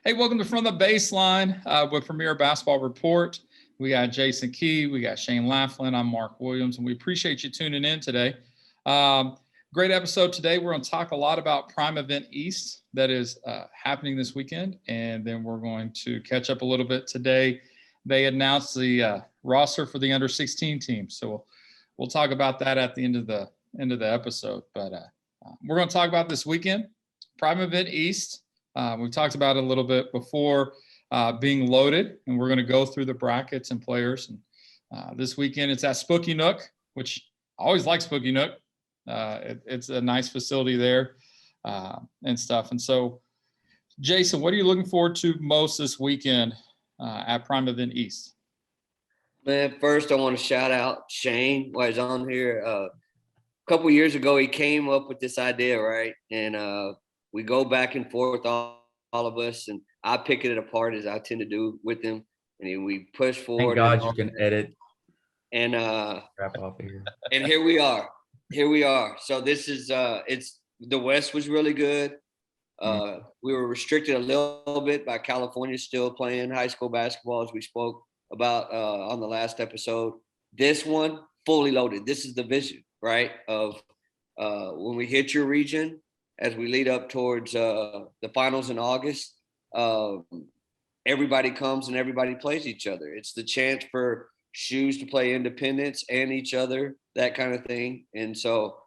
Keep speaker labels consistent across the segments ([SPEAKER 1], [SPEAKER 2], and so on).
[SPEAKER 1] Hey, welcome to From the Baseline with Premier Basketball Report. We got Jason Key, we got Shane Laflin, I'm Mark Williams, and we appreciate you tuning in today. Great episode today. We're going to talk a lot about Prime Event East that is happening this weekend, and then we're going to catch up a little bit today. They announced the roster for the under-16 team, so we'll talk about that at the end of the episode. But we're going to talk about this weekend, Prime Event East. We've talked about it a little bit before, being loaded, and we're going to go through the brackets and players. And this weekend, it's at Spooky Nook, which I always like Spooky Nook. It's a nice facility there and stuff. And so, Jason, what are you looking forward to most this weekend at Prime Event East?
[SPEAKER 2] Man, first I want to shout out Shane while he's on here. A couple years ago, he came up with this idea, right? And we go back and forth, all of us, and I pick it apart as I tend to do with him. And we push forward.
[SPEAKER 3] Thank God you can edit.
[SPEAKER 2] And
[SPEAKER 3] wrap off here.
[SPEAKER 2] And here we are. So this is it's the West was really good. We were restricted a little bit by California still playing high school basketball, as we spoke about on the last episode. This one fully loaded. This is the vision, right? Of when we hit your region, as we lead up towards the finals in August, everybody comes and everybody plays each other. It's the chance for shoes to play independence and each other, that kind of thing. And so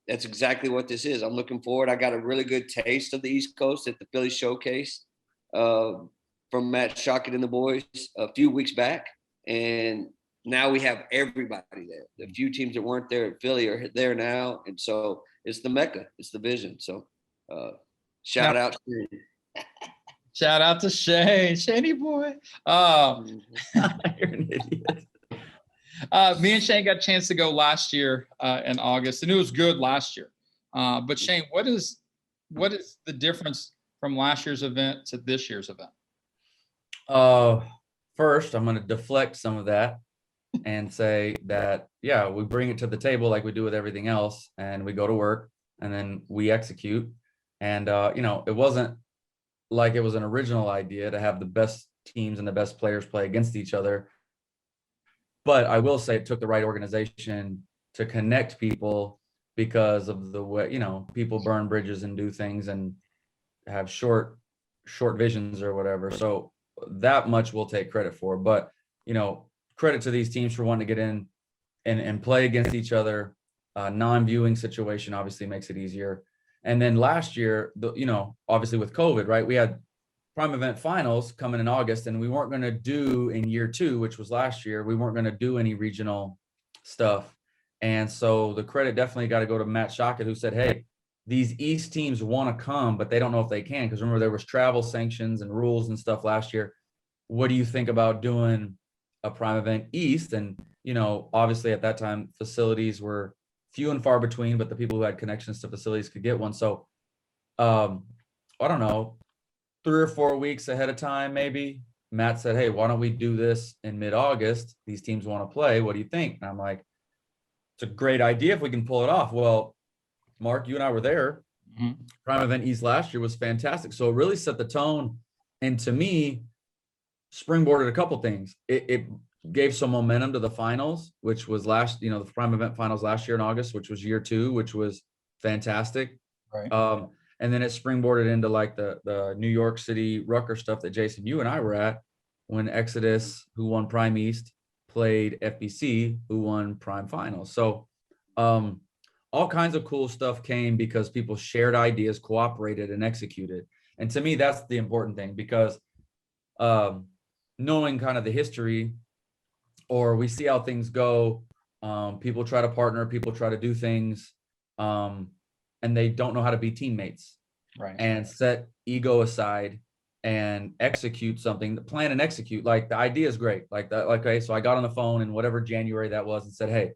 [SPEAKER 2] that's exactly what this is. I'm looking forward. I got a really good taste of the East Coast at the Philly Showcase from Matt Shockett and the boys a few weeks back. And now we have everybody there. The few teams that weren't there at Philly are there now. And so it's the Mecca. It's the vision. So shout out to you.
[SPEAKER 1] Shout out to Shane. Shaney boy.
[SPEAKER 3] You're an idiot.
[SPEAKER 1] Me and Shane got a chance to go last year in August, and it was good last year. But Shane, what is the difference from last year's event to this year's event?
[SPEAKER 3] First, I'm going to deflect some of that and say that, yeah, we bring it to the table like we do with everything else, and we go to work, and then we execute. And, it wasn't like it was an original idea to have the best teams and the best players play against each other. But I will say it took the right organization to connect people because of the way, people burn bridges and do things and have short visions or whatever. So that much we'll take credit for. But, credit to these teams for wanting to get in and play against each other. Non-viewing situation obviously makes it easier. And then last year, obviously with COVID, right, we had Prime Event Finals coming in August, and we weren't going to do in year 2, which was last year, we weren't going to do any regional stuff. And so the credit definitely got to go to Matt Shockett, who said, hey, these East teams want to come, but they don't know if they can, because remember there was travel sanctions and rules and stuff last year. What do you think about doing a Prime Event East? And, obviously at that time, facilities were few and far between, but the people who had connections to facilities could get one. So I don't know, 3 or 4 weeks ahead of time, maybe Matt said, hey, why don't we do this in mid-August? These teams want to play. What do you think? And I'm like, it's a great idea if we can pull it off. Well, Mark, you and I were there. Mm-hmm. Prime Event East last year was fantastic. So it really set the tone. And to me, springboarded a couple things. It gave some momentum to the finals, which was the Prime Event Finals last year in August, which was year 2, which was fantastic.
[SPEAKER 1] Right.
[SPEAKER 3] And then it springboarded into like the New York City Rucker stuff that Jason, you and I were at when Exodus, who won Prime East, played FBC, who won Prime Finals. So all kinds of cool stuff came because people shared ideas, cooperated, and executed. And to me, that's the important thing, because knowing kind of the history, or we see how things go, people try to partner, people try to do things, and they don't know how to be teammates,
[SPEAKER 1] right? And
[SPEAKER 3] set ego aside and execute something, plan and execute. Like the idea is great. Like that, okay, so I got on the phone in whatever January that was and said, hey,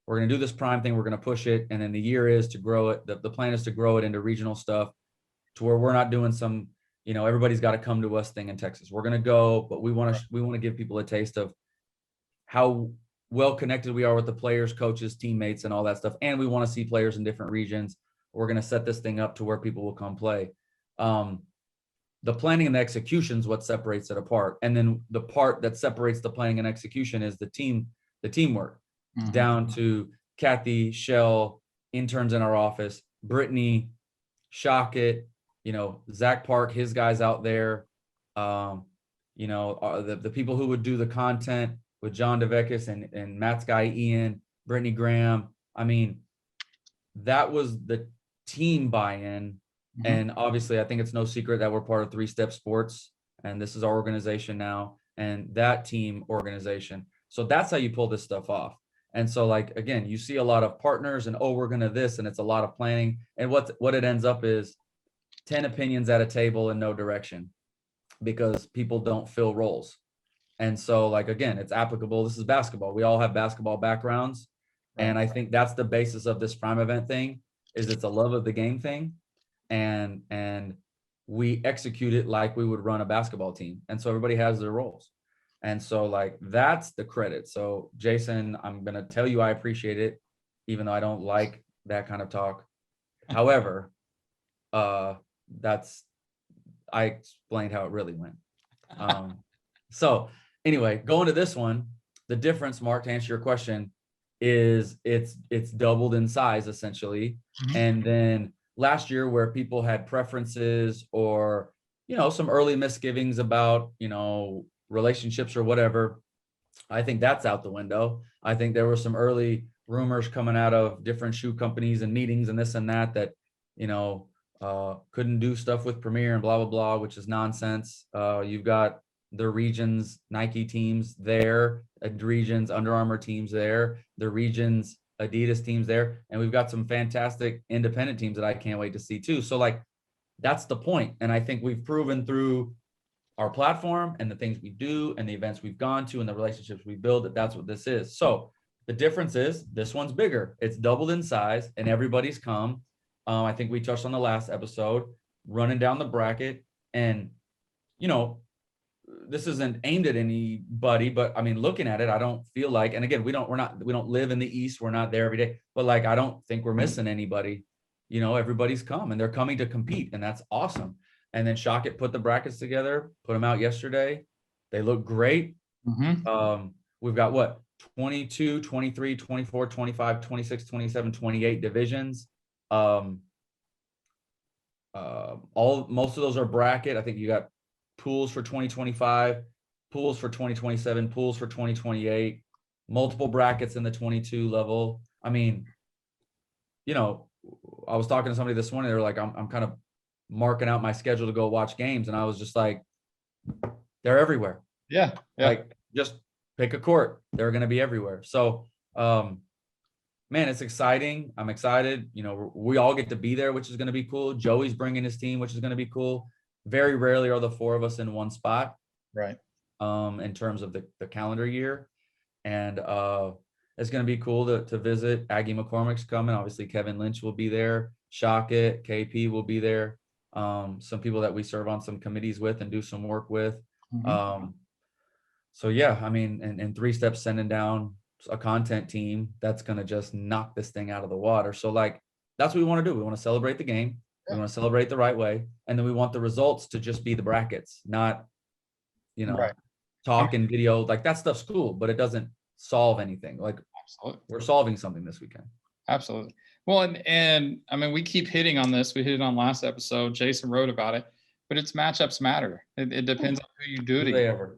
[SPEAKER 3] we're going to do this Prime thing. We're going to push it. And then the year is to grow it. The plan is to grow it into regional stuff to where we're not doing some, everybody's got to come to us thing in Texas. We're going to go, but we want to give people a taste of how well connected we are with the players, coaches, teammates, and all that stuff. And we want to see players in different regions. We're going to set this thing up to where people will come play. the planning and the execution is what separates it apart. And then the part that separates the planning and execution is the teamwork, down to Kathy, Shell, interns in our office, Brittany, Shockett, Zach Park, his guys out there, the people who would do the content with John DeVekis and Matt's guy, Ian, Brittany Graham. I mean, that was the team buy-in. And obviously, I think it's no secret that we're part of 3 Step Sports, and this is our organization now, and that team organization. So that's how you pull this stuff off. And so, like, again, you see a lot of partners and, we're going to this, and it's a lot of planning. And what it ends up is 10 opinions at a table and no direction, because people don't fill roles. And so, like, again, it's applicable. This is basketball. We all have basketball backgrounds. Right. And I think that's the basis of this Prime event thing, is it's a love of the game thing. And we execute it like we would run a basketball team. And so everybody has their roles. And so, like, that's the credit. So Jason, I'm going to tell you, I appreciate it, even though I don't like that kind of talk. However, I explained how it really went. So anyway, going to this one, the difference, Mark, to answer your question, is it's doubled in size essentially. And then last year, where people had preferences or, some early misgivings about, relationships or whatever, I think that's out the window. I think there were some early rumors coming out of different shoe companies and meetings and this and that, couldn't do stuff with Premier and blah, blah, blah, which is nonsense. You've got the regions, Nike teams there, regions, Under Armour teams there, the regions, Adidas teams there. And we've got some fantastic independent teams that I can't wait to see too. So, like, that's the point. And I think we've proven through our platform and the things we do and the events we've gone to and the relationships we build that that's what this is. So the difference is this one's bigger. It's doubled in size and everybody's come. I think we touched on the last episode, running down the bracket, and, this isn't aimed at anybody, but I mean, looking at it, I don't feel like, and again, we don't live in the East. We're not there every day, but, like, I don't think we're missing anybody. Everybody's come and they're coming to compete, and that's awesome. And then Shockett put the brackets together, put them out yesterday. They look great. We've got 22, 23, 24, 25, 26, 27, 28 divisions. Most of those are bracket. I think you got pools for 2025, pools for 2027, pools for 2028, multiple brackets in the 22 level. I mean, I was talking to somebody this morning. They were like, I'm kind of marking out my schedule to go watch games. And I was just like, they're everywhere.
[SPEAKER 1] Yeah.
[SPEAKER 3] Like, just pick a court. They're going to be everywhere. So, man, it's exciting. I'm excited. We all get to be there, which is going to be cool. Joey's bringing his team, which is going to be cool. Very rarely are the 4 of us in one spot.
[SPEAKER 1] Right.
[SPEAKER 3] In terms of the calendar year. And it's going to be cool to visit. Aggie McCormick's coming. Obviously, Kevin Lynch will be there. Shockett, KP will be there. Some people that we serve on some committees with and do some work with. So yeah, I mean, and 3 Steps sending down a content team that's going to just knock this thing out of the water. So, like, that's what we want to do. We want to celebrate the game. We want to celebrate the right way. And then we want the results to just be the brackets, not, talk and video. Like, that stuff's cool, but it doesn't solve anything. Like, absolutely, we're solving something this weekend.
[SPEAKER 1] Absolutely. Well, and I mean, we keep hitting on this. We hit it on last episode. Jason wrote about it, but it's matchups matter. It depends on who you do it against.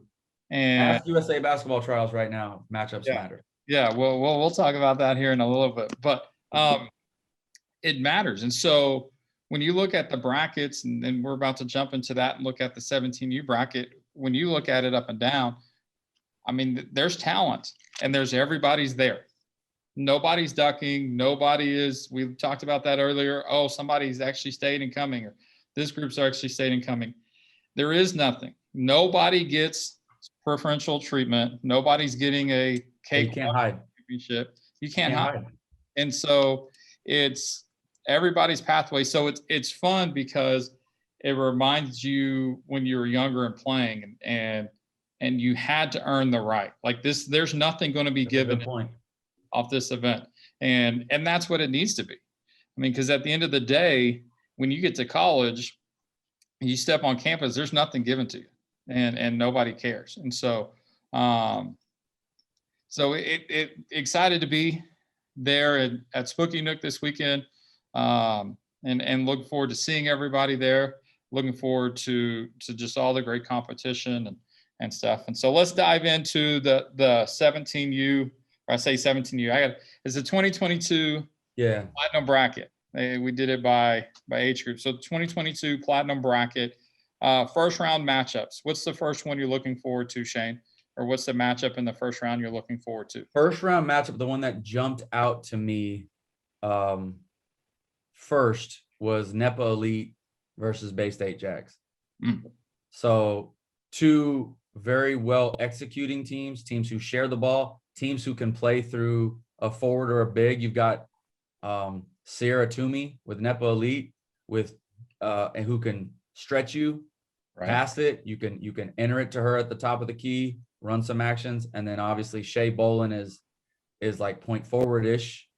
[SPEAKER 1] And
[SPEAKER 3] ask USA basketball trials right now. Matchups matter.
[SPEAKER 1] Yeah. Well, we'll talk about that here in a little bit, but it matters. And so when you look at the brackets, and we're about to jump into that and look at the 17U bracket, when you look at it up and down, I mean, there's talent and everybody's there. Nobody's ducking. Nobody is. We talked about that earlier. Oh, somebody's actually stayed and coming, or this group's actually stayed and coming. There is nothing. Nobody gets preferential treatment. Nobody's getting a cake.
[SPEAKER 3] You can't hide.
[SPEAKER 1] Championship. You can't hide. And so it's everybody's pathway. So it's fun because it reminds you when you were younger and playing, and you had to earn the right. Like this, there's nothing going to be given off this event. And that's what it needs to be. I mean, because at the end of the day, when you get to college, you step on campus, there's nothing given to you, and nobody cares. And so, it excited to be there at Spooky Nook this weekend, and look forward to seeing everybody there. Looking forward to just all the great competition and stuff. And so let's dive into the 17U, or I say 17U. It's a 2022 Platinum bracket. We did it by age group. So 2022 Platinum bracket, first round matchups. What's the first one you're looking forward to, Shane? Or what's the matchup in the first round you're looking forward to?
[SPEAKER 3] First round matchup, the one that jumped out to me first was Nepa Elite versus Bay State Jax. So two very well executing teams who share the ball, teams who can play through a forward or a big. You've got Sierra Toomey with Nepa Elite and who can stretch you, pass it. You can enter it to her at the top of the key, run some actions, and then obviously Shea Bolin is like point forward-ish,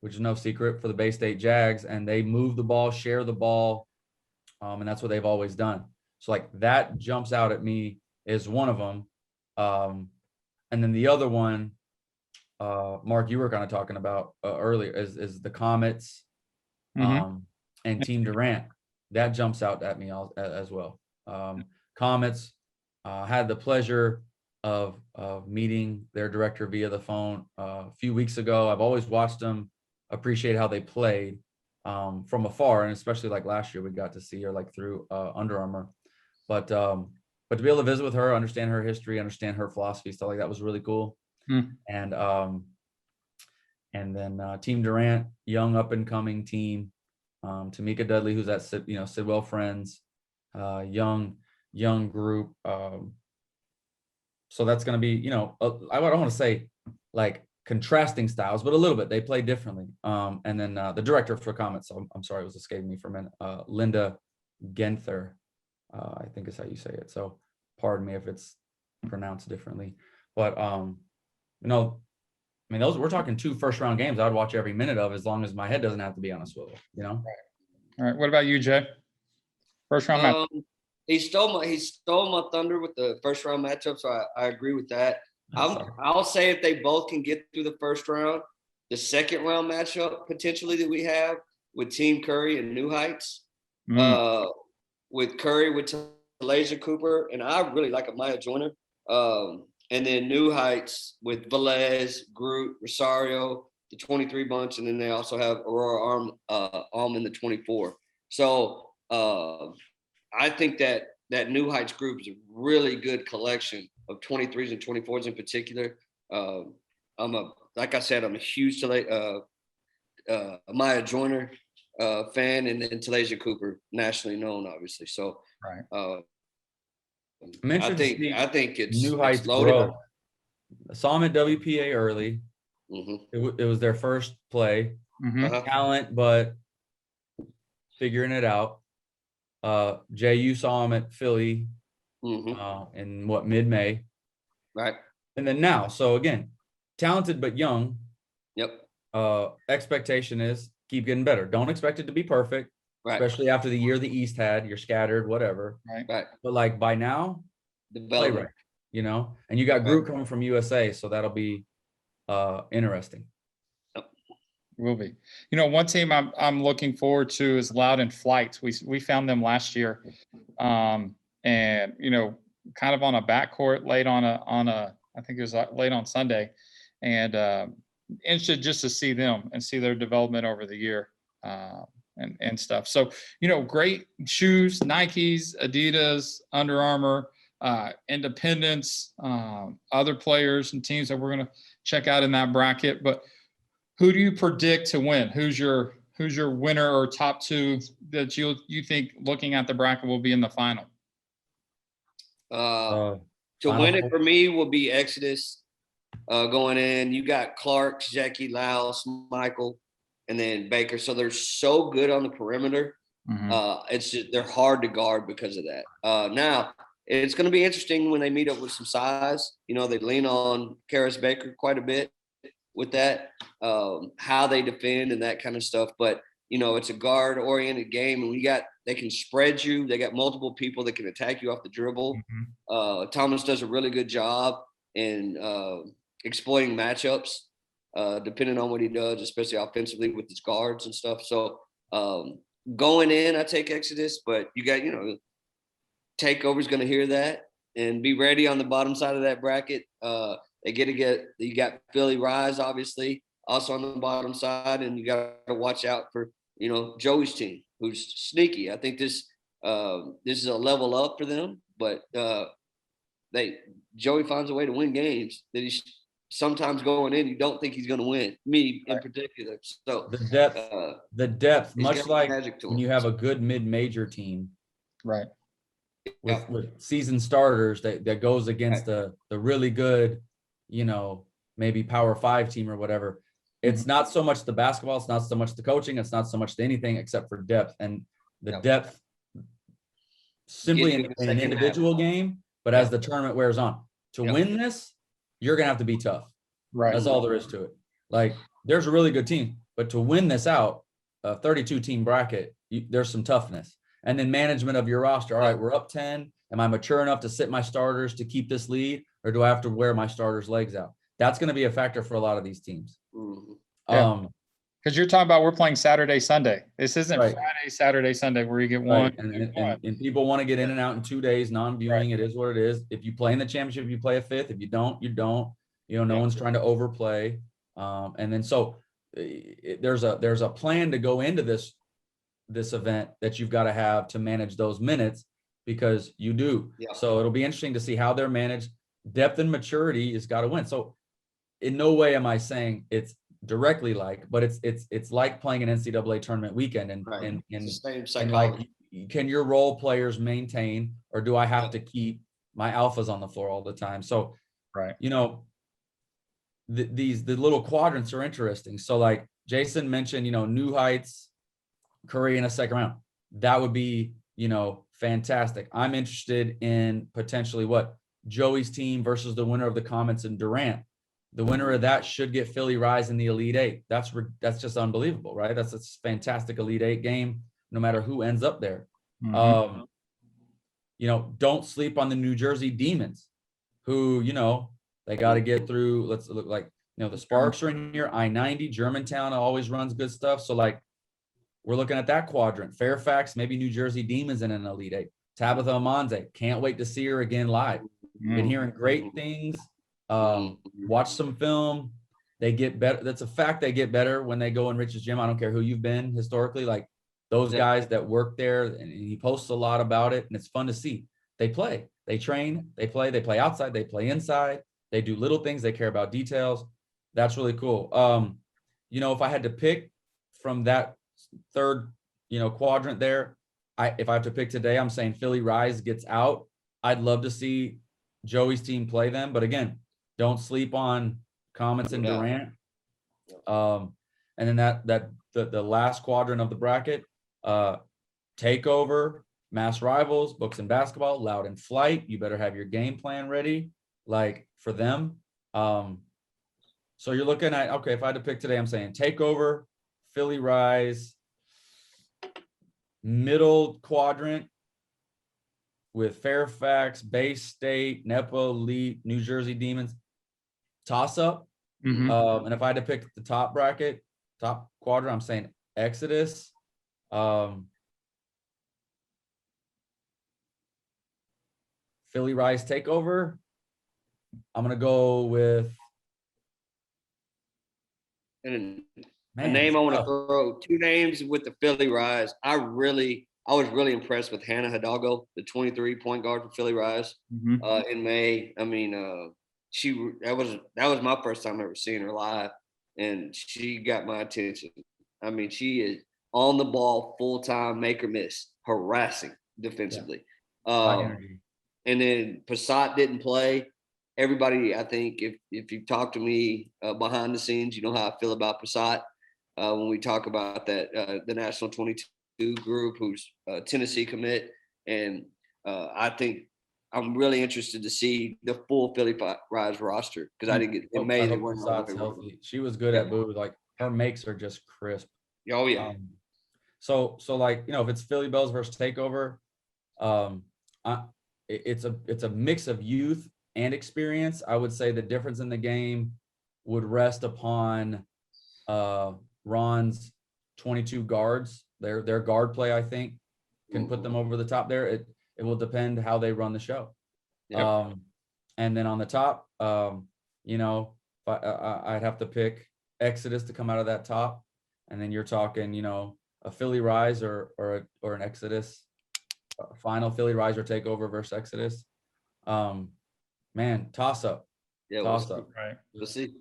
[SPEAKER 3] which is no secret for the Bay State Jags, and they move the ball, share the ball, and that's what they've always done. So like that jumps out at me is one of them, and then the other one, Mark, you were kind of talking about earlier, is the Comets and Team Durant. That jumps out at me as well. Comets had the pleasure of meeting their director via the phone a few weeks ago. I've always watched them, appreciate how they played from afar, and especially like last year we got to see her like through Under Armour. But to be able to visit with her, understand her history, understand her philosophy, stuff like that was really cool. And then Team Durant, young up and coming team, Tamika Dudley, who's at Sidwell Friends, young group. So that's going to be, I don't want to say like contrasting styles, but a little bit. They play differently. And then the director for Comets, I'm sorry, it was escaping me for a minute. Linda Genther, I think is how you say it. So pardon me if it's pronounced differently. But those, we're talking 2 first round games I would watch every minute of, as long as my head doesn't have to be on a swivel,
[SPEAKER 1] Right. All right. What about you, Jay? First round match.
[SPEAKER 2] He stole my thunder with the first round matchup, so I agree with that. I'll say if they both can get through the first round, the second round matchup potentially that we have with Team Curry and New Heights, with Curry with Talasia Cooper, and I really like Amaya Joyner, and then New Heights with Velez, Groot, Rosario, the 23 bunch, and then they also have Aurora Arm in the 24. So I think that New Heights group is a really good collection of 23s and 24s in particular. Like I said, I'm a huge Amaya Joyner fan, and Talasia Cooper, nationally known, obviously. So I think it's
[SPEAKER 3] New Heights
[SPEAKER 2] loaded.
[SPEAKER 3] I saw them at WPA early. It was their first play. Talent, but figuring it out. Jay, you saw them at Philly in mid-May.
[SPEAKER 2] Right.
[SPEAKER 3] And then now, so again, talented but young.
[SPEAKER 2] Yep.
[SPEAKER 3] Expectation is keep getting better. Don't expect it to be perfect. Right. Especially after the year the East had. You're scattered, whatever.
[SPEAKER 2] Right.
[SPEAKER 3] But like by now, play right, and you got Groot coming from USA, so that'll be interesting.
[SPEAKER 1] Will be. One team I'm looking forward to is Loudon Flights. We found them last year, and kind of on a backcourt late on a I think it was late on Sunday, and interested just to see them and see their development over the year. And stuff. So, great shoes, Nikes, Adidas, Under Armour, Independence, other players and teams that we're going to check out in that bracket. But who do you predict to win? Who's your winner or top 2 that you think, looking at the bracket, will be in the final?
[SPEAKER 2] To win it for me will be Exodus going in. You got Clark, Jackie, Laos, Michael, and then Baker. So they're so good on the perimeter. It's just, they're hard to guard because of that. Now it's going to be interesting when they meet up with some size. They lean on Karis Baker quite a bit with that, how they defend and that kind of stuff. But it's a guard oriented game, and they can spread you. They got multiple people that can attack you off the dribble. Thomas does a really good job in exploiting matchups, depending on what he does, especially offensively with his guards and stuff. So going in, I take Exodus, but you got, Takeover's going to hear that and be ready on the bottom side of that bracket. You got Philly Rise, obviously, also on the bottom side, and you got to watch out for, Joey's team, who's sneaky. I think this is a level up for them, but Joey finds a way to win games that he's sometimes going in. You don't think he's going to win. Me in particular. So
[SPEAKER 3] the depth, much like when you have a good mid-major team,
[SPEAKER 1] right,
[SPEAKER 3] with seasoned starters that goes against the really good, maybe Power 5 team or whatever. It's not so much the basketball, it's not so much the coaching, it's not so much anything except for depth. And the depth simply in an individual game, but as the tournament wears on. To win this, you're going to have to be tough.
[SPEAKER 1] Right.
[SPEAKER 3] That's all there is to it. Like, there's a really good team, but to win this out, a 32-team bracket, there's some toughness. And then management of your roster. All right, we're up 10. Am I mature enough to sit my starters to keep this lead, or do I have to wear my starters' legs out? That's going to be a factor for a lot of these teams.
[SPEAKER 1] Because you're talking about we're playing Saturday, Sunday. This isn't
[SPEAKER 3] right.
[SPEAKER 1] Friday, Saturday, Sunday where you get one.
[SPEAKER 3] Right. And people want to get in and out in 2 days, non-viewing. Right. It is what it is. If you play in the championship, you play a fifth. If you don't, you don't. No one's trying to overplay. And then so there's a plan to go into this event that you've got to have to manage those minutes, because you do. Yeah. So it'll be interesting to see how they're managed. Depth and maturity has got to win. So in no way am I saying it's directly like, but it's like playing an NCAA tournament weekend, and
[SPEAKER 2] same
[SPEAKER 3] and like, can your role players maintain, or do I have to keep my alphas on the floor all the time? So,
[SPEAKER 1] right.
[SPEAKER 3] The little quadrants are interesting. So like Jason mentioned, New Heights, Curry in a second round. That would be, fantastic. I'm interested in potentially Joey's team versus the winner of the Comets and Durant. The winner of that should get Philly Rise in the Elite Eight. That's just unbelievable, right? That's a fantastic Elite Eight game, no matter who ends up there. Don't sleep on the New Jersey Demons, who, they got to get through. Let's look like, the Sparks are in here. I-90, Germantown always runs good stuff. So like, we're looking at that quadrant. Fairfax, maybe New Jersey Demons in an Elite Eight. Tabitha Amanze, can't wait to see her again live. Been hearing great things. Watch some film. They get better. That's a fact. They get better when they go in Rich's gym. I don't care who you've been historically, like those guys that work there, and he posts a lot about it, and it's fun to see. They play, they train, they play outside, they play inside, they do little things, they care about details. That's really cool. If I had to pick from that third, quadrant there, if I have to pick today, I'm saying Philly Rise gets out. I'd love to see Joey's team play them, but again, don't sleep on Comets and Durant. And then the last quadrant of the bracket, Takeover, Mass Rivals, Books and Basketball, Loud and Flight. You better have your game plan ready, like for them. So you're looking at, okay, if I had to pick today, I'm saying Takeover, Philly Rise, middle quadrant with Fairfax, Bay State, Nepa Elite, New Jersey Demons. Toss up. And if I had to pick the top bracket, top quadrant, I'm saying Exodus, Philly Rise, Takeover. I'm gonna go with
[SPEAKER 2] a name I want to throw. Two names with the Philly Rise. I was really impressed with Hannah Hidalgo, the 23 point guard for Philly Rise in May. I mean, that was my first time ever seeing her live, and she got my attention. I mean, she is on the ball full time, make or miss, harassing defensively. And then Passat didn't play. Everybody, I think, if you talk to me behind the scenes, you know how I feel about Passat. When we talk about that, the National 22 group, who's Tennessee commit, and I think I'm really interested to see the full Philly Rise roster, because I didn't get in May. They weren't
[SPEAKER 3] healthy. She was good at Boo. Like, her makes are just crisp.
[SPEAKER 2] Oh yeah.
[SPEAKER 3] So like, if it's Philly Bells versus Takeover, it's a mix of youth and experience. I would say the difference in the game would rest upon Ron's 22 guards. Their guard play, I think, can put them over the top there. It will depend how they run the show.
[SPEAKER 2] Yep.
[SPEAKER 3] And then on the top, I'd have to pick Exodus to come out of that top. And then you're talking, a Philly Rise or an Exodus final, Philly Rise or Takeover versus Exodus. Man, toss up.
[SPEAKER 2] Yeah,
[SPEAKER 3] Toss up.
[SPEAKER 1] Right.
[SPEAKER 2] We'll see.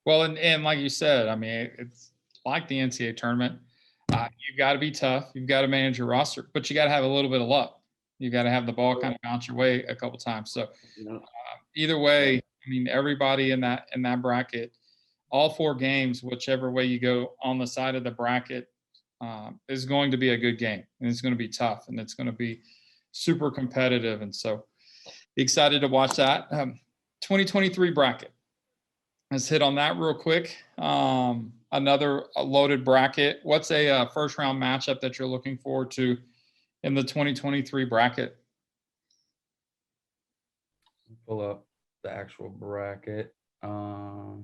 [SPEAKER 1] Well, and like you said, I mean, it's like the NCAA tournament. You've got to be tough. You've got to manage your roster, but you got to have a little bit of luck. You got to have the ball kind of bounce your way a couple times. So either way, I mean, everybody in that bracket, all 4 games, whichever way you go on the side of the bracket, is going to be a good game, and it's going to be tough, and it's going to be super competitive. And so excited to watch that. 2023 bracket. Let's hit on that real quick. Another loaded bracket. What's a first round matchup that you're looking forward to in the 2023 bracket?
[SPEAKER 3] Pull up the actual bracket. Where are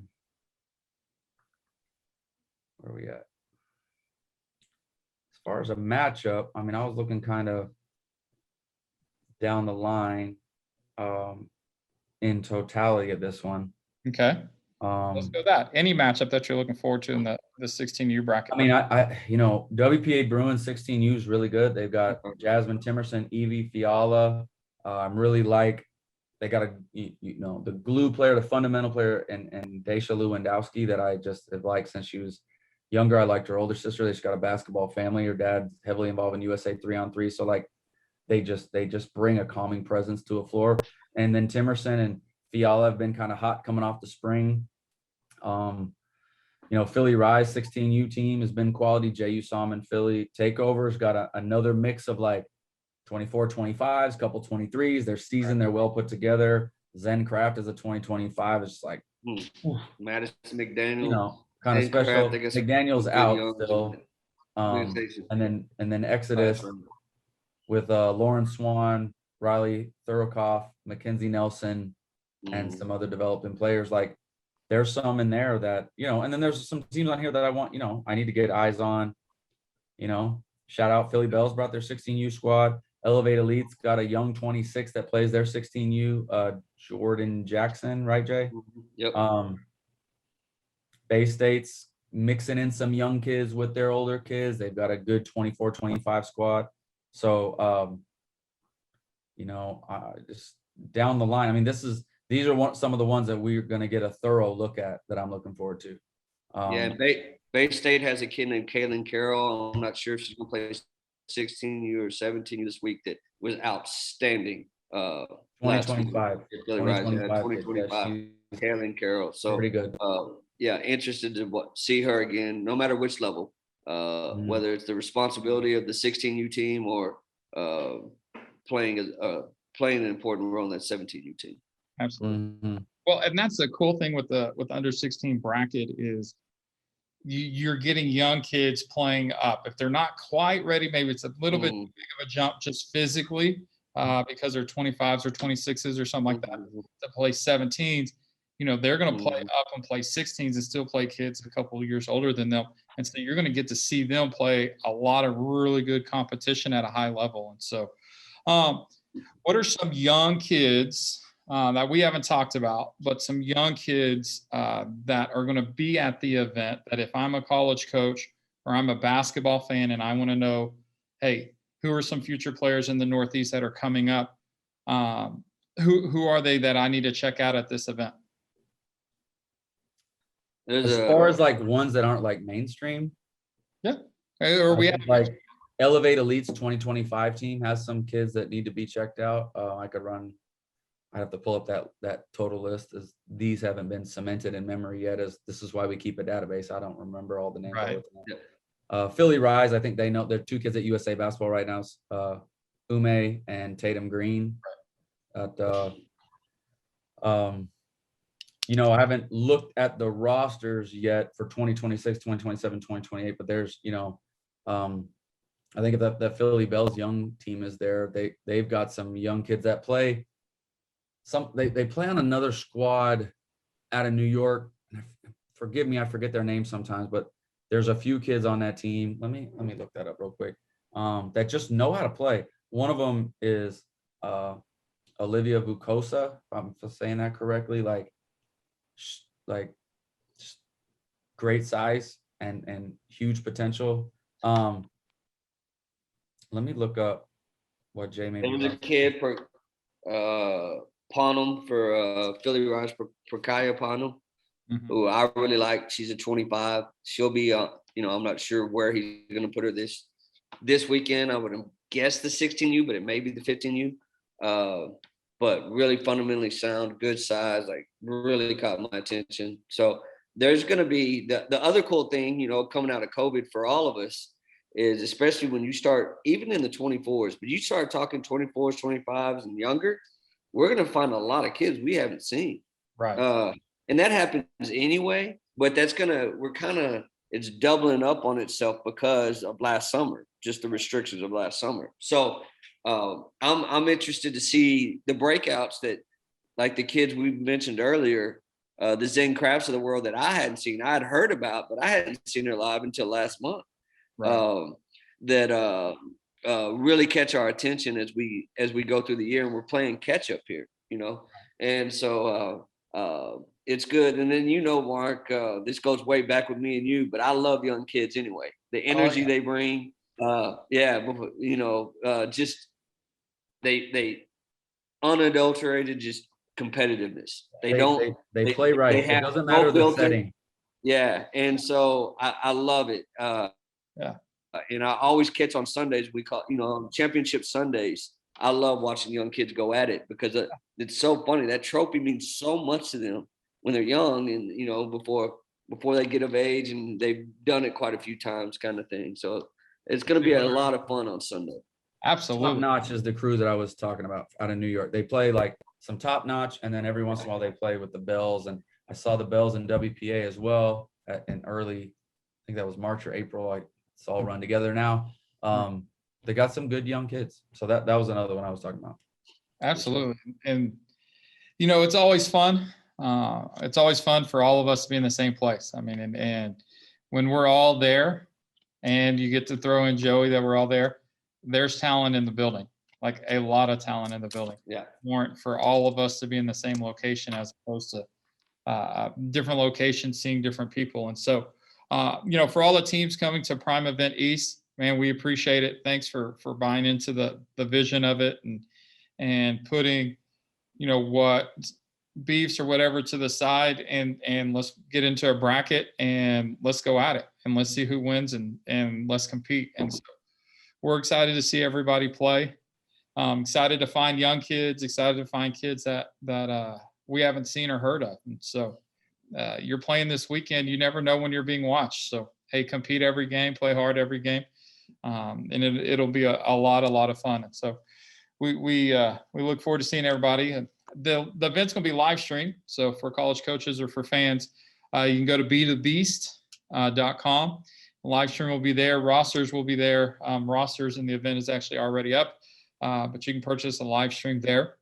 [SPEAKER 3] we at? As far as a matchup, I mean, I was looking kind of down the line in totality of this one.
[SPEAKER 1] Okay. Let's go that. Any matchup that you're looking forward to in the 16U bracket?
[SPEAKER 3] I mean, I WPA Bruins 16U is really good. They've got Jasmine Timerson, Evie Fiala. I'm really they got the glue player, the fundamental player, and Daisha Lewandowski that I just have liked since she was younger. I liked her older sister. They just got a basketball family. Her dad's heavily involved in USA 3-on-3. So like they just bring a calming presence to a floor. And then Timerson and Fiala have been kind of hot coming off the spring. Philly Rise 16U team has been quality. JU saw them in Philly. Takeover's got another mix of like 24, 25s, couple 23s. Their season, they're well put together. Zen Craft is a 2025. It's just like
[SPEAKER 2] Madison McDaniel,
[SPEAKER 3] kind of special.
[SPEAKER 2] Craft,
[SPEAKER 3] McDaniel's out still. And then Exodus with Lauren Swan, Riley Thorokoff, Mackenzie Nelson, and some other developing players. Like there's some in there that, and then there's some teams on here that I want, I need to get eyes on. Shout out Philly Bells brought their 16U squad. Elevate Elite's got a young 26 that plays their 16U, Jordan Jackson, right, Jay?
[SPEAKER 2] Yep.
[SPEAKER 3] Bay State's mixing in some young kids with their older kids. They've got a good 24, 25 squad. So, just down the line, I mean, these are some of the ones that we're going to get a thorough look at that I'm looking forward to.
[SPEAKER 2] Bay State has a kid named Kaylin Carroll. I'm not sure if she's going to play 16U or 17U this week. That was outstanding.
[SPEAKER 3] 2025.
[SPEAKER 2] 2025. Kaylin Carroll. So
[SPEAKER 3] pretty good.
[SPEAKER 2] Interested to see her again, no matter which level, whether it's the responsibility of the 16U team or playing an important role in that 17U team.
[SPEAKER 1] Absolutely. Well, and that's the cool thing with the under 16 bracket is you're getting young kids playing up. If they're not quite ready, maybe it's a little bit big of a jump just physically because they're 25s or 26s or something like that to play 17s. They're going to play up and play 16s and still play kids a couple of years older than them. And so you're going to get to see them play a lot of really good competition at a high level. And so what are some young kids that we haven't talked about, but some young kids that are going to be at the event that if I'm a college coach or I'm a basketball fan and I want to know, hey, who are some future players in the Northeast that are coming up? Who are they that I need to check out at this event?
[SPEAKER 3] As far as like ones that aren't like mainstream.
[SPEAKER 1] Yeah. Or we have
[SPEAKER 3] like Elevate Elite's 2025 team has some kids that need to be checked out. I have to pull up that total list as these haven't been cemented in memory yet, as this is why we keep a database. I don't remember all the names.
[SPEAKER 1] Right.
[SPEAKER 3] Philly Rise, I think they know. There are 2 kids at USA basketball right now, Ume and Tatum Green. I haven't looked at the rosters yet for 2026, 2027, 2028, but there's, I think if that Philly Bells young team is there, they've got some young kids that play. They play on another squad out of New York. Forgive me, I forget their names sometimes, but there's a few kids on that team. Let me look that up real quick. That just know how to play. One of them is Olivia Vukosa, if I'm saying that correctly. Like just great size and huge potential. Let me look up what Jay made.
[SPEAKER 2] There was a kid for Ponham for Philly Rise for Kaya Ponham, who I really like. She's a 25. She'll be, I'm not sure where he's going to put her this weekend. I would guess the 16U, but it may be the 15U. But really fundamentally sound, good size, like really caught my attention. So there's going to be the other cool thing, coming out of COVID for all of us is, especially when you start, even in the 24s, but you start talking 24s, 25s and younger, we're going to find a lot of kids we haven't seen.
[SPEAKER 1] Right.
[SPEAKER 2] And that happens anyway, but it's doubling up on itself because of last summer, just the restrictions of last summer. So I'm interested to see the breakouts that, like the kids we mentioned earlier, the Zen Crafts of the world that I hadn't seen, I had heard about, but I hadn't seen her live until last month. Right. That really catch our attention as we go through the year, and we're playing catch up here, and so it's good. And then Mark, this goes way back with me and you, but I love young kids anyway. The energy they bring, just they unadulterated just competitiveness. They play right.
[SPEAKER 3] It doesn't matter the setting.
[SPEAKER 2] Yeah, and so I love it. And I always catch on Sundays, we call, championship Sundays. I love watching young kids go at it because it's so funny. That trophy means so much to them when they're young and, before they get of age, and they've done it quite a few times kind of thing. So it's going to be a lot of fun on Sunday.
[SPEAKER 1] Absolutely.
[SPEAKER 3] Top Notch is the crew that I was talking about out of New York. They play like some Top Notch, and then every once in a while they play with the Bells. And I saw the Bells in WPA as well in early, I think that was March or April. It's all run together now. They got some good young kids. So that was another one I was talking about.
[SPEAKER 1] Absolutely. And, it's always fun. It's always fun for all of us to be in the same place. I mean, and when we're all there and you get to throw in Joey that we're all there, there's talent in the building, like a lot of talent in the building.
[SPEAKER 2] Yeah.
[SPEAKER 1] Warrant for all of us to be in the same location as opposed to different locations, seeing different people. And so, for all the teams coming to Prime Event East, man, we appreciate it. Thanks for buying into the vision of it and putting, what beefs or whatever to the side and let's get into a bracket and let's go at it and let's see who wins and let's compete. And so we're excited to see everybody play. Excited to find young kids, excited to find kids that we haven't seen or heard of. And so you're playing this weekend. You never know when you're being watched. So, hey, compete every game, play hard every game. And it'll be a lot of fun. And so we look forward to seeing everybody. And the event's going to be live streamed. So for college coaches or for fans, you can go to bethebeast.com. Live stream will be there. Rosters will be there. Rosters in the event is actually already up, but you can purchase a live stream there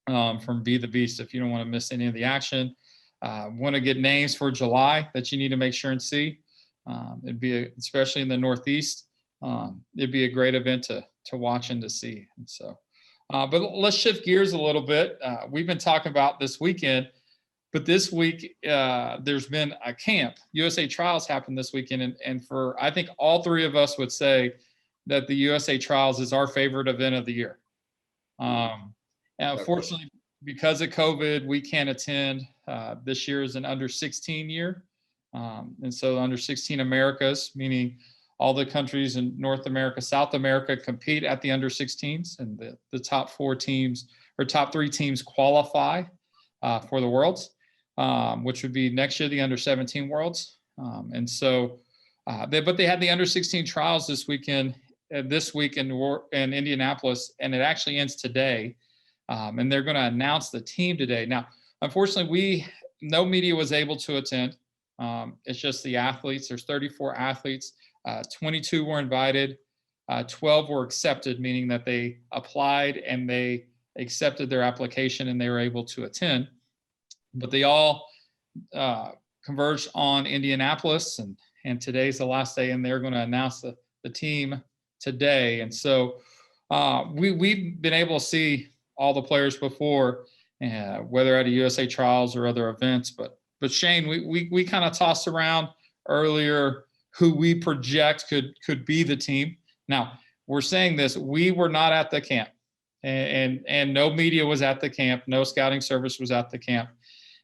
[SPEAKER 1] from Be the Beast if you don't want to miss any of the action. Want to get names for July that you need to make sure and see. It'd be especially in the Northeast. It'd be a great event to watch and to see. And so, but let's shift gears a little bit. We've been talking about this weekend, but this week there's been a camp. USA Trials happened this weekend, and for I think all three of us would say that the USA Trials is our favorite event of the year. And unfortunately, because of COVID, we can't attend. This year is an under 16 year. And so under 16 Americas, meaning all the countries in North America, South America compete at the under 16s, and the top four teams or top three teams qualify for the Worlds, which would be next year, the under 17 Worlds. And so, but they had the under 16 trials this week in Indianapolis, and it actually ends today. And they're going to announce the team today. Now, unfortunately, no media was able to attend. It's just the athletes. There's 34 athletes. 22 were invited. 12 were accepted, meaning that they applied and they accepted their application and they were able to attend. But they all converged on Indianapolis, and today's the last day, and they're going to announce the team today. And so we've been able to see all the players before, whether at a USA Trials or other events. But Shane, we kind of tossed around earlier who we project could be the team. Now, we're saying this, we were not at the camp, and no media was at the camp, no scouting service was at the camp.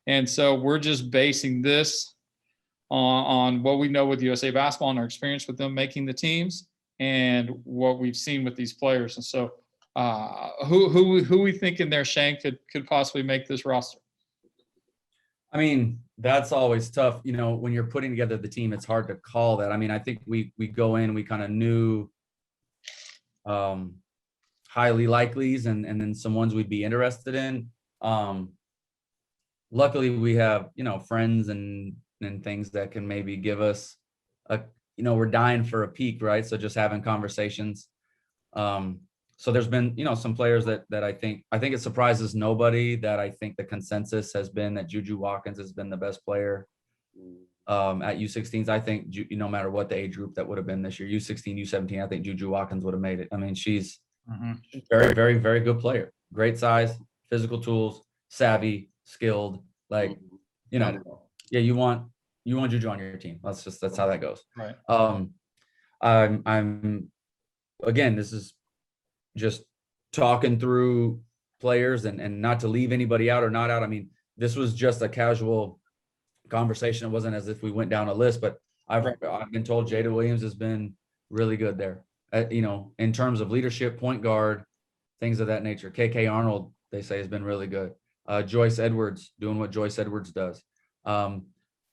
[SPEAKER 1] And so we're just basing this on what we know with USA Basketball and our experience with them making the teams and what we've seen with these players. And so who we think in there, Shane, could possibly make this roster?
[SPEAKER 3] I mean, that's always tough. You know, when you're putting together the team, it's hard to call that. I mean, I think we go in, we kind of knew highly likelies and then some ones we'd be interested in. Luckily, we have, you know, friends and things that can maybe give us we're dying for a peek, right? So just having conversations. So there's been, you know, some players that I think it surprises nobody that I think the consensus has been that Juju Watkins has been the best player at U16s. I think no matter what the age group that would have been this year, U16, U17, I think Juju Watkins would have made it. I mean, she's very, very, very good player. Great size, physical tools, savvy, skilled. Like, you know, yeah, you want Juju on your team. That's how that goes.
[SPEAKER 1] Right.
[SPEAKER 3] I'm again, this is just talking through players and not to leave anybody out or not out. I mean, this was just a casual conversation. It wasn't as if we went down a list, but I've been told Jada Williams has been really good there. You know, in terms of leadership, point guard, things of that nature. KK Arnold, they say, has been really good. Joyce Edwards doing what Joyce Edwards does.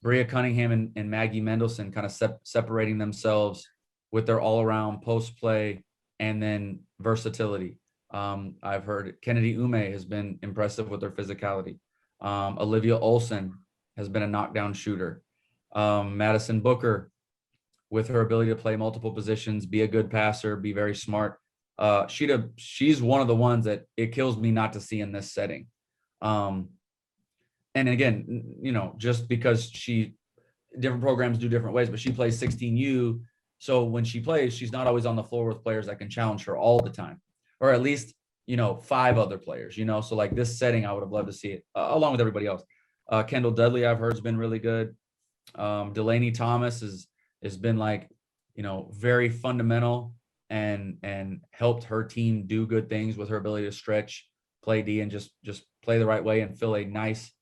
[SPEAKER 3] Bria Cunningham and Maggie Mendelson kind of separating themselves with their all-around post play and then versatility. I've heard Kennedy Ume has been impressive with her physicality. Olivia Olson has been a knockdown shooter. Madison Booker, with her ability to play multiple positions, be a good passer, be very smart. She's one of the ones that it kills me not to see in this setting. And again, you know, just because different programs do different ways, but she plays 16U. So when she plays, she's not always on the floor with players that can challenge her all the time, or at least, you know, 5 other players, you know? So like this setting, I would have loved to see it along with everybody else. Kendall Dudley, I've heard, has been really good. Delaney Thomas has been like, you know, very fundamental and helped her team do good things with her ability to stretch, play D, and just play the right way and fill a nice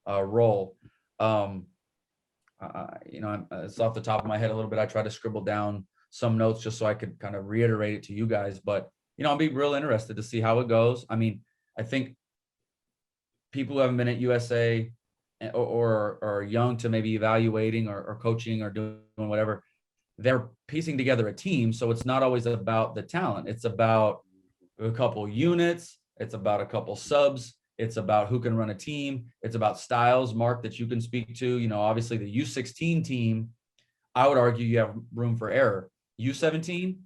[SPEAKER 3] role. You know, it's off the top of my head a little bit. I tried to scribble down some notes just so I could kind of reiterate it to you guys, but, you know, I'll be real interested to see how it goes. I mean, I think people who haven't been at USA or are young to maybe evaluating or coaching or doing whatever, they're piecing together a team. So it's not always about the talent. It's about a couple units. It's about a couple subs. It's about who can run a team. It's about styles, Mark, that you can speak to. You know, obviously the U16 team, I would argue you have room for error. U17,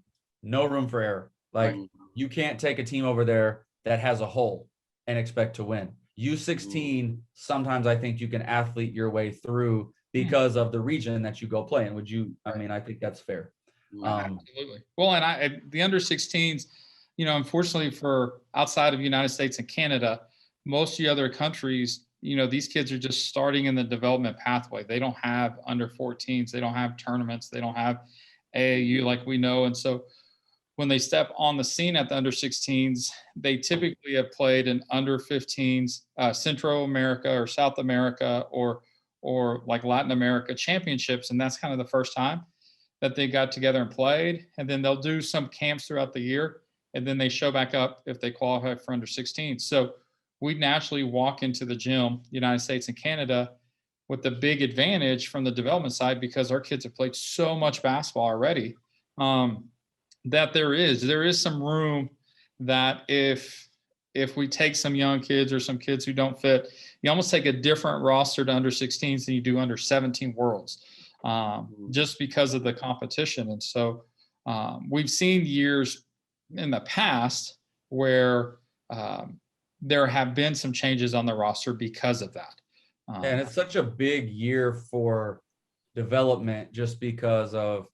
[SPEAKER 3] no room for error. Like, you can't take a team over there that has a hole and expect to win. U16, sometimes I think you can athlete your way through because of the region that you go play in. Would you? I mean, I think that's fair.
[SPEAKER 1] Absolutely. Well, and the under 16s, you know, unfortunately for outside of the United States and Canada, most of the other countries, you know, these kids are just starting in the development pathway. They don't have under 14s. They don't have tournaments. They don't have AAU like we know. And so when they step on the scene at the under 16s, they typically have played in under 15s, Central America or South America or like Latin America championships. And that's kind of the first time that they got together and played. And then they'll do some camps throughout the year. And then they show back up if they qualify for under 16. So we naturally walk into the gym, United States and Canada, with the big advantage from the development side because our kids have played so much basketball already that there is some room that if we take some young kids or some kids who don't fit, you almost take a different roster to under 16s than you do under 17 worlds just because of the competition. And so We've seen years in the past where there have been some changes on the roster because of that.
[SPEAKER 3] And it's such a big year for development just because of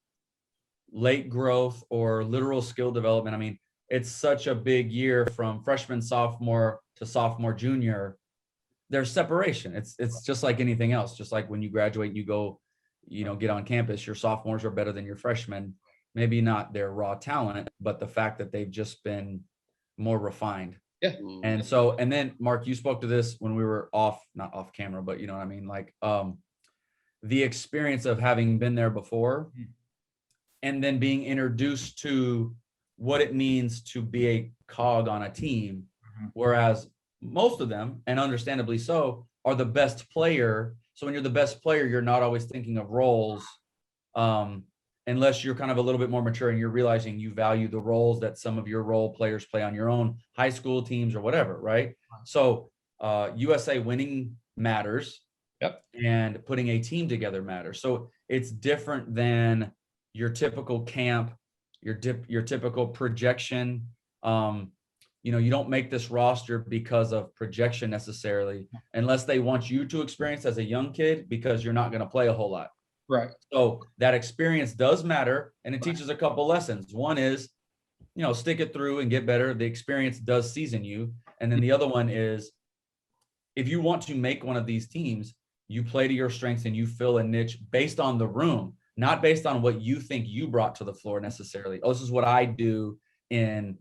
[SPEAKER 3] late growth or literal skill development. I mean, it's such a big year from freshman, sophomore to sophomore, junior. There's separation. It's just like anything else. Just like when you graduate, you go, get on campus, your sophomores are better than your freshmen. Maybe not their raw talent, but the fact that they've just been more refined.
[SPEAKER 1] Yeah.
[SPEAKER 3] And then Mark, you spoke to this when we were not off camera, but you know what I mean? Like the experience of having been there before and then being introduced to what it means to be a cog on a team, whereas most of them, and understandably so, are the best player. So when you're the best player, you're not always thinking of roles, unless you're kind of a little bit more mature and you're realizing you value the roles that some of your role players play on your own high school teams or whatever, right? So USA winning matters.
[SPEAKER 1] Yep. And
[SPEAKER 3] putting a team together matters. So it's different than your typical camp, your typical projection. You don't make this roster because of projection necessarily, unless they want you to experience as a young kid, because you're not going to play a whole lot.
[SPEAKER 1] Right.
[SPEAKER 3] So that experience does matter, and it teaches a couple lessons. One is, stick it through and get better. The experience does season you. And then the other one is, if you want to make one of these teams, you play to your strengths and you fill a niche based on the room, not based on what you think you brought to the floor necessarily. Oh, this is what I do in,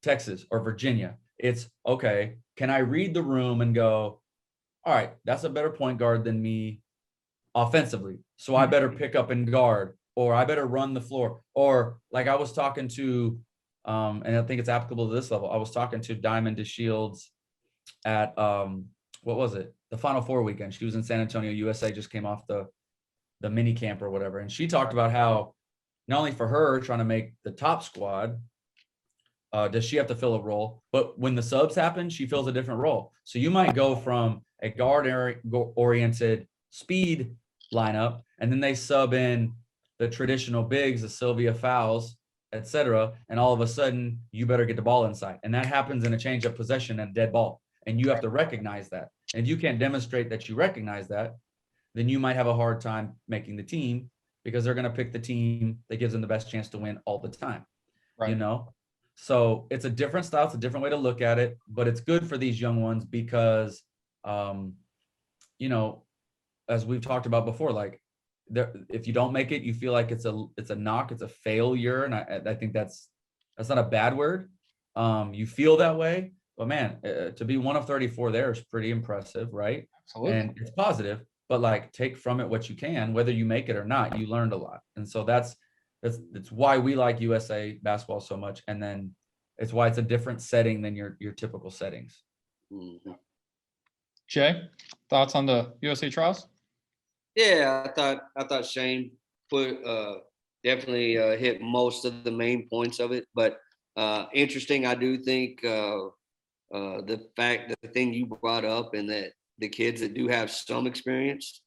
[SPEAKER 3] Texas or Virginia. It's okay. Can I read the room and go, all right, that's a better point guard than me offensively. So I better pick up and guard, or I better run the floor. Or like I was talking to, and I think it's applicable to this level. I was talking to Diamond DeShields at, what was it? The Final Four weekend. She was in San Antonio. USA just came off the mini camp or whatever. And she talked about how not only for her trying to make the top squad, does she have to fill a role, but when the subs happen, she fills a different role. So you might go from a guard-oriented speed lineup, and then they sub in the traditional bigs, the Sylvia Fowles, etc. And all of a sudden, you better get the ball inside. And that happens in a change of possession and a dead ball. And you have to recognize that. And if you can't demonstrate that you recognize that, then you might have a hard time making the team, because they're going to pick the team that gives them the best chance to win all the time. Right. So it's a different style. It's a different way to look at it, but it's good for these young ones because, as we've talked about before, like if you don't make it, you feel like it's a knock, it's a failure. And I think that's not a bad word. You feel that way, but man, to be one of 34 there is pretty impressive. Right. Absolutely. And it's positive, but like take from it what you can, whether you make it or not, you learned a lot. And so that's why we like USA basketball so much. And then it's why it's a different setting than your typical settings.
[SPEAKER 2] Mm-hmm.
[SPEAKER 1] Jay, thoughts on the USA trials?
[SPEAKER 2] Yeah, I thought Shane definitely hit most of the main points of it, but interesting. I do think the thing you brought up, and that the kids that do have some experience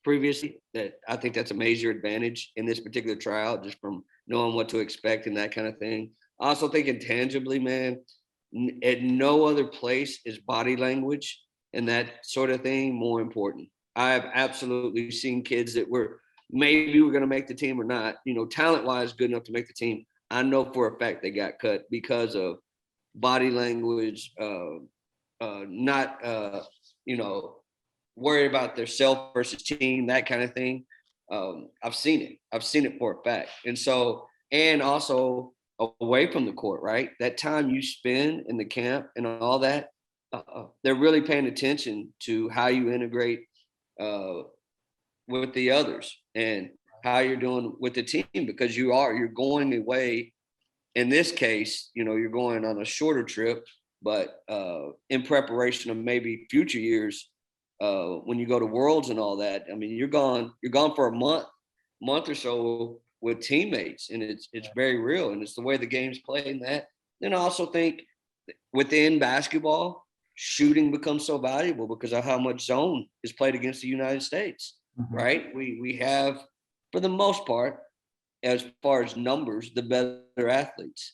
[SPEAKER 2] previously, that I think that's a major advantage in this particular trial, just from knowing what to expect and that kind of thing. I also think intangibly, man, at no other place is body language and that sort of thing more important. I have absolutely seen kids that maybe we're going to make the team or not, talent wise, good enough to make the team. I know for a fact they got cut because of body language, not, worry about their self versus team, that kind of thing. I've seen it for a fact. And so, and also away from the court, right? That time you spend in the camp and all that, they're really paying attention to how you integrate with the others and how you're doing with the team, because you're going away. In this case, you're going on a shorter trip, but in preparation of maybe future years, when you go to Worlds and all that, I mean, you're gone for a month or so with teammates, and it's very real, and it's the way the game's played. And that, then I also think within basketball, shooting becomes so valuable because of how much zone is played against the United States, right? We have, for the most part, as far as numbers, the better athletes.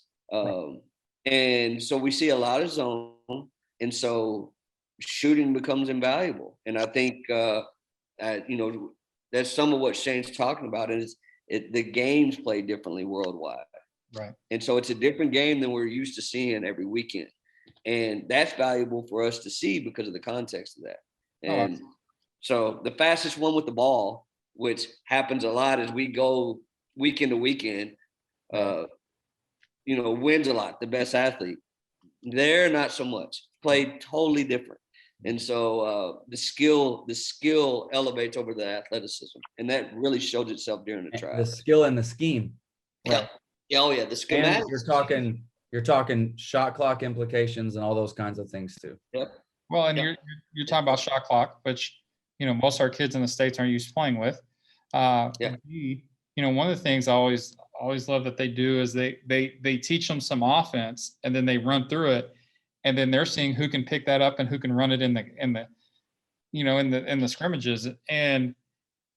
[SPEAKER 2] And so we see a lot of zone, and so shooting becomes invaluable. And I think, that's some of what Shane's talking about, is the games play differently worldwide.
[SPEAKER 1] Right.
[SPEAKER 2] And so it's a different game than we're used to seeing every weekend. And that's valuable for us to see because of the context of that. And so the fastest one with the ball, which happens a lot as we go weekend to weekend, wins a lot, the best athlete. They're not so much, play totally different. And so the skill elevates over the athleticism. And that really shows itself during the trial.
[SPEAKER 3] The skill and the scheme.
[SPEAKER 2] Right. Oh yeah, the schematics.
[SPEAKER 3] And you're talking shot clock implications and all those kinds of things too.
[SPEAKER 2] Yep.
[SPEAKER 1] Well, and you're talking about shot clock, which most of our kids in the States aren't used to playing with. One of the things I always love that they do is they teach them some offense, and then they run through it, and then they're seeing who can pick that up and who can run it in the scrimmages. And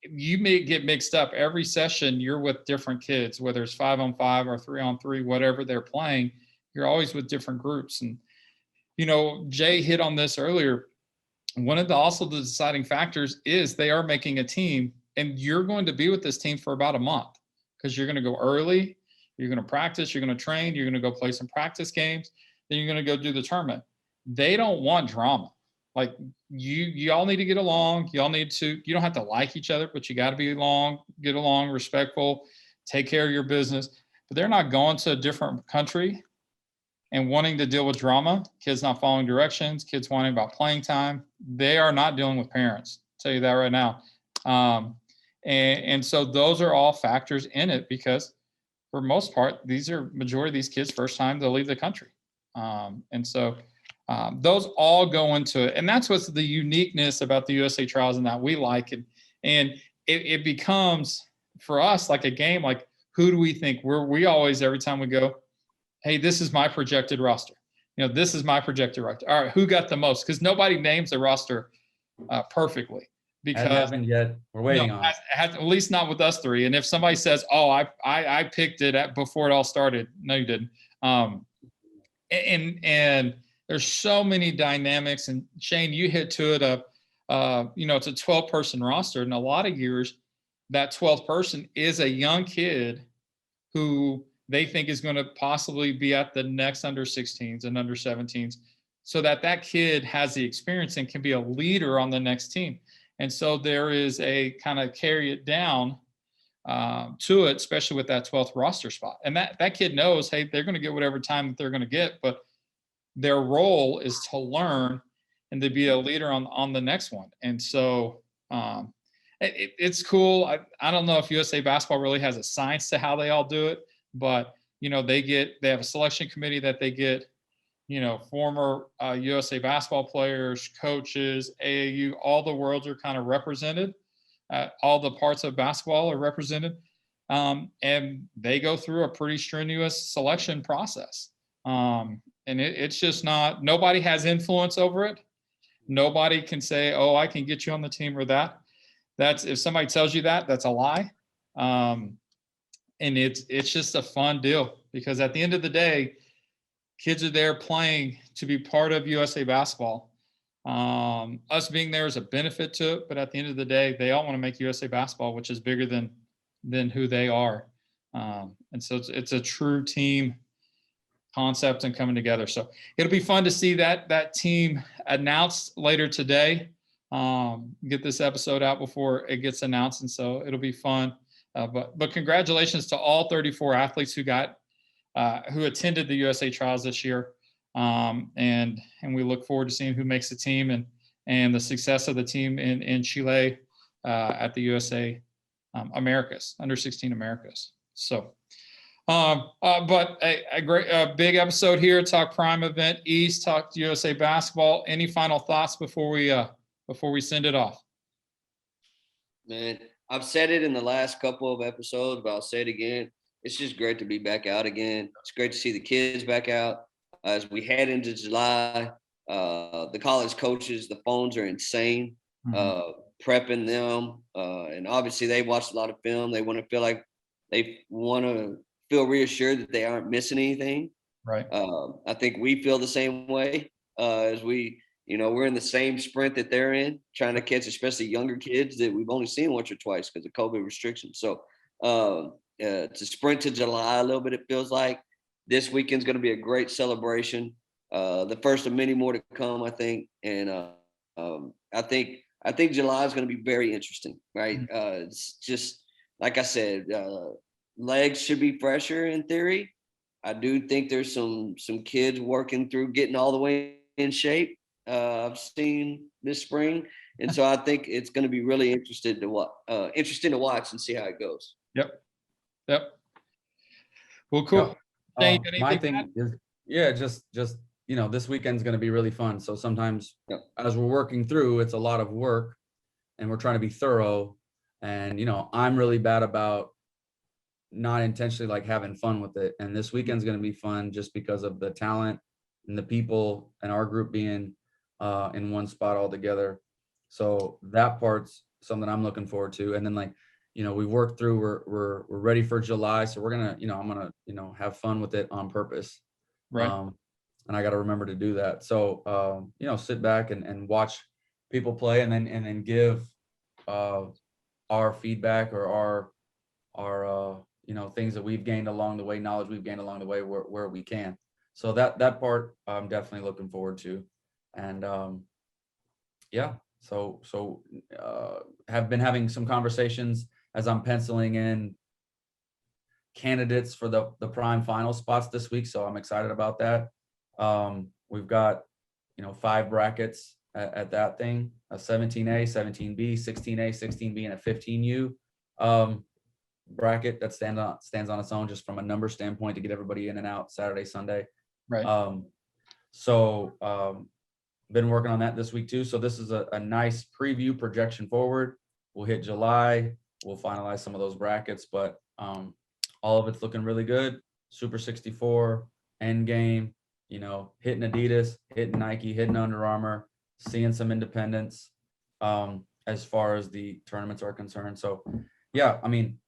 [SPEAKER 1] you may get mixed up every session. You're with different kids, whether it's 5-on-5 or 3-on-3, whatever they're playing. You're always with different groups. And Jay hit on this earlier. One of the deciding factors is they are making a team, and you're going to be with this team for about a month, because you're going to go early, you're going to practice, you're going to train, you're going to go play some practice games, then you're going to go do the tournament. They don't want drama. Like you all need to get along. You don't have to like each other, but you got to get along, respectful, take care of your business. But they're not going to a different country and wanting to deal with drama, kids not following directions, kids wanting about playing time. They are not dealing with parents. I'll tell you that right now. And so those are all factors in it, because for most part, majority of these kids' first time to leave the country. And so those all go into it. And that's what's the uniqueness about the USA trials, and that we like it. And it becomes for us like a game, like who do we think we always, every time we go, hey, this is my projected roster. This is my projected roster. All right, who got the most? Because nobody names the roster perfectly. Because
[SPEAKER 3] hasn't happened yet. We're waiting on it.
[SPEAKER 1] At least not with us three. And if somebody says, "Oh, I picked it before it all started," no, you didn't. And there's so many dynamics. And Shane, you hit to it. It's a 12-person roster, and a lot of years that 12th person is a young kid who they think is going to possibly be at the next under 16s and under 17s, so that kid has the experience and can be a leader on the next team. And so there is a kind of carry it down to it, especially with that 12th roster spot. And that kid knows, hey, they're going to get whatever time that they're going to get, but their role is to learn and to be a leader on the next one. And so it's cool. I don't know if USA Basketball really has a science to how they all do it, but they have a selection committee that they get former USA basketball players, coaches, AAU, all the worlds are kind of represented. All the parts of basketball are represented. And they go through a pretty strenuous selection process. And it's just nobody has influence over it. Nobody can say, oh, I can get you on the team or that. If somebody tells you that's a lie. And it's just a fun deal, because at the end of the day, kids are there playing to be part of USA Basketball. Us being there is a benefit to it, but at the end of the day, they all want to make USA Basketball, which is bigger than who they are. And so it's a true team concept and coming together. So it'll be fun to see that team announced later today. Get this episode out before it gets announced, and so it'll be fun. But congratulations to all 34 athletes who attended the USA trials this year. And we look forward to seeing who makes the team and the success of the team in Chile at the USA Americas, under 16 Americas. So, but a great, big episode here. Talk Prime Event East, talk USA Basketball. Any final thoughts before we send it off?
[SPEAKER 2] Man, I've said it in the last couple of episodes, but I'll say it again. It's just great to be back out again. It's great to see the kids back out. As we head into July, the college coaches, the phones are insane, prepping them. And obviously they watched a lot of film. They want to feel like They want to feel reassured that they aren't missing anything.
[SPEAKER 1] Right.
[SPEAKER 2] I think we feel the same way as we're in the same sprint that they're in, trying to catch especially younger kids that we've only seen once or twice because of COVID restrictions. So to sprint to July a little bit, it feels like this weekend's going to be a great celebration. The first of many more to come, I think. And I think July is going to be very interesting, right? It's just, like I said, legs should be fresher in theory. I do think there's some kids working through getting all the way in shape. I've seen this spring, and so I think it's going to be really interesting to watch and see how it goes.
[SPEAKER 1] Yep. Well, cool.
[SPEAKER 3] Yeah.
[SPEAKER 1] Shane,
[SPEAKER 3] My
[SPEAKER 1] anything
[SPEAKER 3] thing is, just this weekend's going to be really fun. So sometimes as we're working through, it's a lot of work, and we're trying to be thorough. And I'm really bad about not intentionally like having fun with it. And this weekend's going to be fun just because of the talent and the people and our group being in one spot all together. So that part's something I'm looking forward to. And then we worked through, we're ready for July. So we're going to, I'm going to, have fun with it on purpose.
[SPEAKER 1] right?
[SPEAKER 3] And I got to remember to do that. So, sit back and watch people play and then give our feedback or our things that we've gained along the way, knowledge we've gained along the way where we can. So that part I'm definitely looking forward to. And so have been having some conversations as I'm penciling in candidates for the prime final spots this week. So I'm excited about that. We've got 5 brackets at that thing: a 17A, 17B, 16A, 16B, and a 15U bracket that stands on its own just from a number standpoint to get everybody in and out Saturday, Sunday.
[SPEAKER 1] Right.
[SPEAKER 3] Been working on that this week too. So this is a nice preview projection forward. We'll hit July. We'll finalize some of those brackets, but all of it's looking really good. Super 64, Endgame, hitting Adidas, hitting Nike, hitting Under Armour, seeing some independents as far as the tournaments are concerned. So yeah,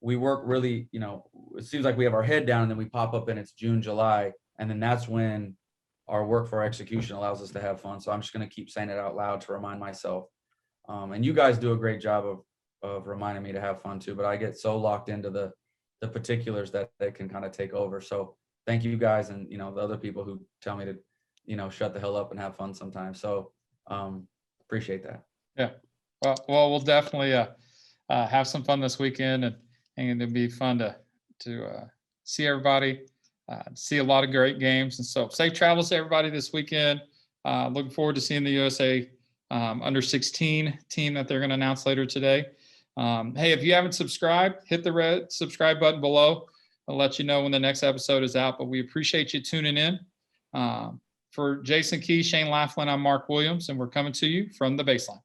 [SPEAKER 3] we work really, it seems like we have our head down and then we pop up and it's June, July. And then that's when our work for execution allows us to have fun. So I'm just going to keep saying it out loud to remind myself. And you guys do a great job of reminding me to have fun too, but I get so locked into the particulars that they can kind of take over. So thank you guys. And, the other people who tell me to, shut the hell up and have fun sometimes. So appreciate that.
[SPEAKER 1] Yeah. Well, we'll definitely have some fun this weekend, and it'll be fun to see everybody, see a lot of great games. And so safe travels to everybody this weekend. Looking forward to seeing the USA under 16 team that they're going to announce later today. Hey, if you haven't subscribed, hit the red subscribe button below. I'll let you know when the next episode is out, but we appreciate you tuning in. For Jason Key, Shane Laflin, I'm Mark Williams, and we're coming to you from the baseline.